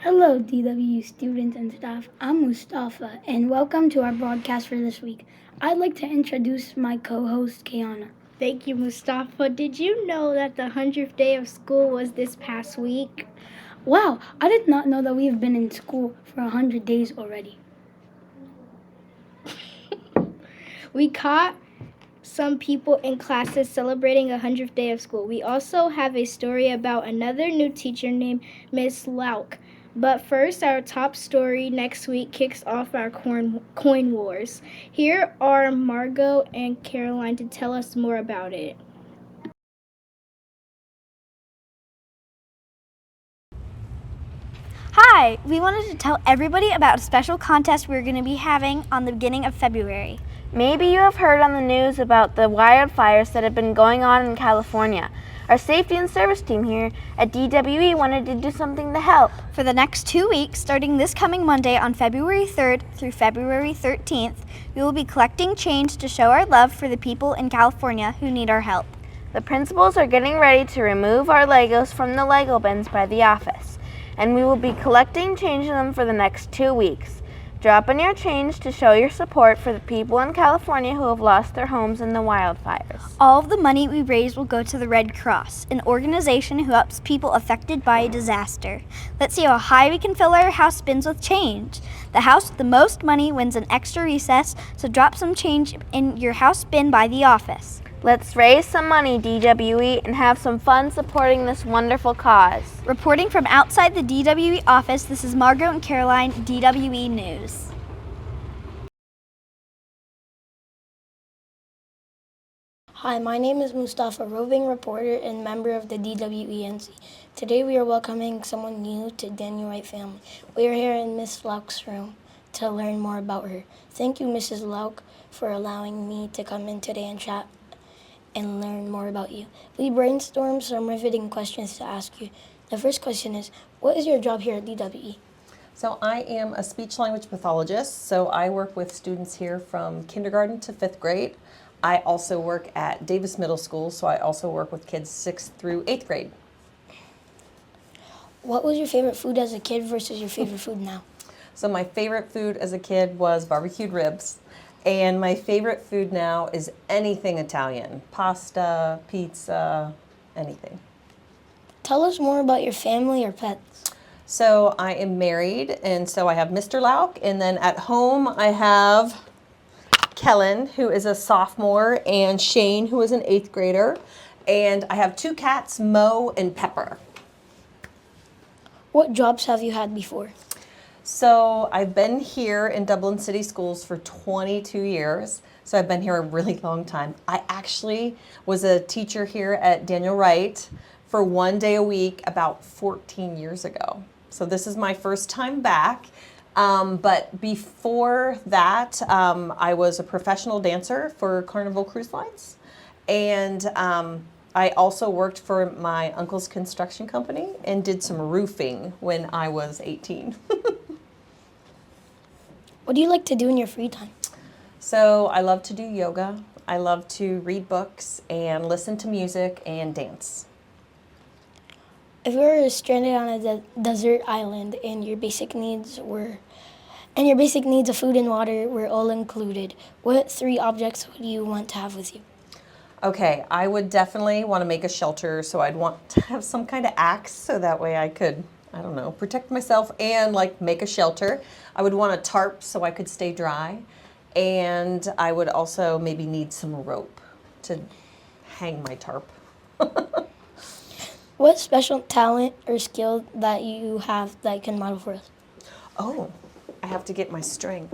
Hello, DW students and staff. I'm Mustafa, and welcome to our broadcast for this week. I'd like to introduce my co-host, Kiana. Thank you, Mustafa. Did you know that the 100th day of school was this past week? Wow, I did not know that we have been in school for 100 days already. We caught some people in classes celebrating a 100th day of school. We also have a story about another new teacher named Miss Lauk. But first, our top story next week kicks off our coin wars. Here are Margot and Caroline to tell us more about it. Hi! We wanted to tell everybody about a special contest we're going to be having on the beginning of February. Maybe you have heard on the news about the wildfires that have been going on in California. Our safety and service team here at DWE wanted to do something to help. For the next 2 weeks, starting this coming Monday on February 3rd through February 13th, we will be collecting change to show our love for the people in California who need our help. The principals are getting ready to remove our Legos from the Lego bins by the office, and we will be collecting change in them for the next 2 weeks. Drop in your change to show your support for the people in California who have lost their homes in the wildfires. All of the money we raise will go to the Red Cross, an organization who helps people affected by a disaster. Let's see how high we can fill our house bins with change. The house with the most money wins an extra recess, so drop some change in your house bin by the office. Let's raise some money, DWE, and have some fun supporting this wonderful cause. Reporting from outside the DWE office, this is Margot and Caroline, DWE News. Hi, my name is Mustafa, roving reporter and member of the Dwe Nc. Today we are welcoming someone new to Daniel Wright family. We are here in Miss Lauk's room to learn more about her. Thank you, Mrs. Lauk, for allowing me to come in today and chat and learn more about you. We brainstormed some riveting questions to ask you. The first question is, what is your job here at DWE? So I am a speech language pathologist, so I work with students here from kindergarten to 5th grade. I also work at Davis Middle School, so I also work with kids 6th through 8th grade. What was your favorite food as a kid versus your favorite food now? So my favorite food as a kid was barbecued ribs. And my favorite food now is anything Italian. Pasta, pizza, anything. Tell us more about your family or pets. So I am married, and so I have Mr. Lauk, and then at home I have Kellen, who is a sophomore, and Shane, who is an 8th grader. And I have 2 cats, Mo and Pepper. What jobs have you had before? So I've been here in Dublin City Schools for 22 years. So I've been here a really long time. I actually was a teacher here at Daniel Wright for 1 day a week about 14 years ago. So this is my first time back. But before that, I was a professional dancer for Carnival Cruise Lines. And I also worked for my uncle's construction company and did some roofing when I was 18. What do you like to do in your free time? So I love to do yoga. I love to read books and listen to music and dance. If you were stranded on a desert island and your basic needs of food and water were all included, what 3 objects would you want to have with you? Okay, I would definitely want to make a shelter, so I'd want to have some kind of axe so that way I could, I don't know, protect myself and like make a shelter. I would want a tarp so I could stay dry, and I would also maybe need some rope to hang my tarp. What special talent or skill that you have that you can model for us? Oh, I have to get my string.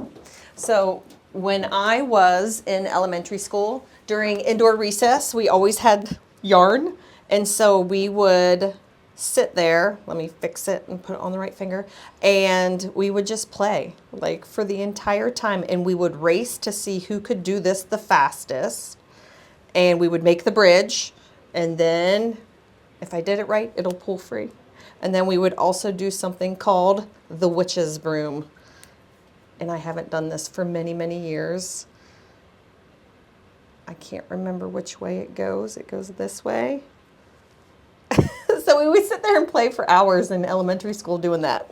So when I was in elementary school, during indoor recess, we always had yarn. And so we would sit there, let me fix it and put it on the right finger, and we would just play like for the entire time. And we would race to see who could do this the fastest. And we would make the bridge, and then if I did it right, it'll pull free. And then we would also do something called the witch's broom. And I haven't done this for many, many years. I can't remember which way it goes. It goes this way. So we would sit there and play for hours in elementary school doing that.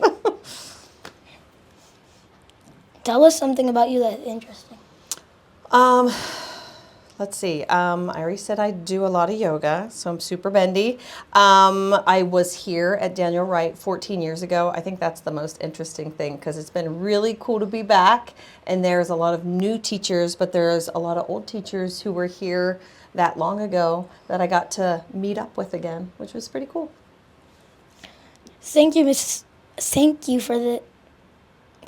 Tell us something about you that's interesting. Let's see. I already said I do a lot of yoga, so I'm super bendy. I was here at Daniel Wright 14 years ago. I think that's the most interesting thing because it's been really cool to be back. And there's a lot of new teachers, but there's a lot of old teachers who were here that long ago that I got to meet up with again, which was pretty cool.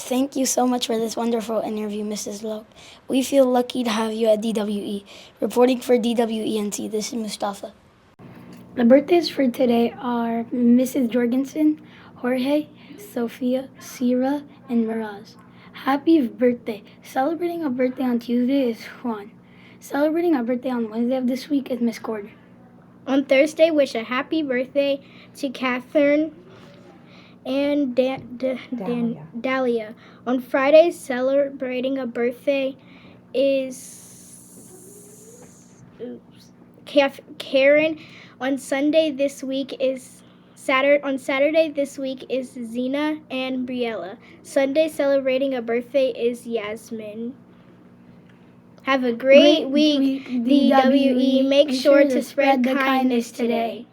Thank you so much for this wonderful interview, Mrs. Loke. We feel lucky to have you at DWE. Reporting for DWENC, this is Mustafa. The birthdays for today are Mrs. Jorgensen, Jorge, Sophia, Sierra, and Miraz. Happy birthday. Celebrating a birthday on Tuesday is Juan. Celebrating a birthday on Wednesday of this week is Miss Corder. On Thursday, wish a happy birthday to Catherine and Dahlia. On Friday, celebrating a birthday is Karen. On Saturday this week is Zena and Briella. Sunday, celebrating a birthday is Yasmin. Have a great week, DWE. Make sure to spread the kindness today.